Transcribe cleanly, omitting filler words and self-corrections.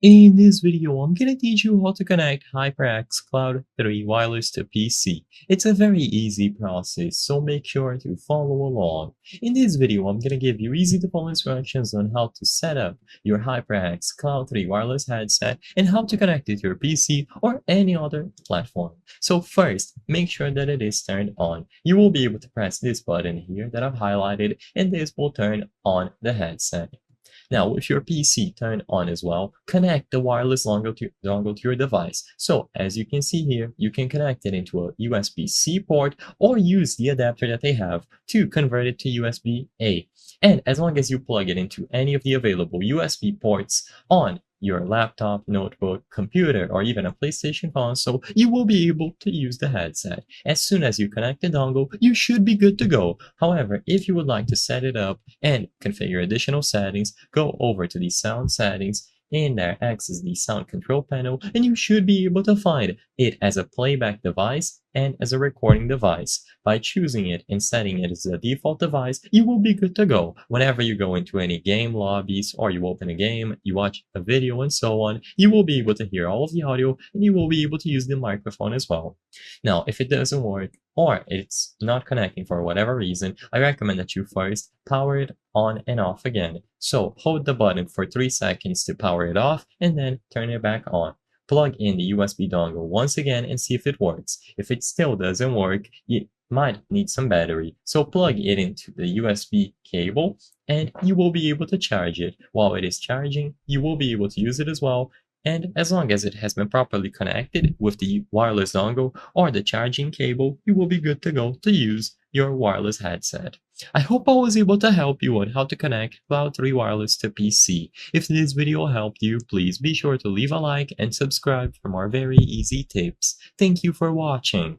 In this video, I'm gonna teach you how to connect Hyperx Cloud 3 wireless to PC. It's a very easy process, so make sure to follow along. In this video, I'm gonna give you easy to follow instructions on how to set up your Hyperx Cloud 3 wireless headset and how to connect it to your PC or any other platform. So first, make sure that it is turned on. You will be able to press this button here that I've highlighted, and this will turn on the headset. Now, with your PC turned on as well, connect the wireless dongle to your device. So, as you can see here, you can connect it into a USB-C port or use the adapter that they have to convert it to USB-A. And as long as you plug it into any of the available USB ports on your laptop, notebook, computer, or even a PlayStation console, you will be able to use the headset. As soon as you connect the dongle, you should be good to go. However, if you would like to set it up and configure additional settings, go over to the sound settings. In there, access the sound control panel, and you should be able to find it as a playback device and as a recording device. By choosing it and setting it as a default device, you will be good to go. Whenever you go into any game lobbies or you open a game, you watch a video and so on, you will be able to hear all of the audio and you will be able to use the microphone as well. Now, if it doesn't work or it's not connecting for whatever reason, I recommend that you first power it on and off again. So hold the button for 3 seconds to power it off and then turn it back on. Plug in the USB dongle once again and see if it works. If it still doesn't work, you might need some battery. So plug it into the USB cable and you will be able to charge it. While it is charging, you will be able to use it as well. And as long as it has been properly connected with the wireless dongle or the charging cable, you will be good to go to use your wireless headset. I hope I was able to help you on how to connect Cloud 3 Wireless to PC. If this video helped you, please be sure to leave a like and subscribe for more very easy tips. Thank you for watching.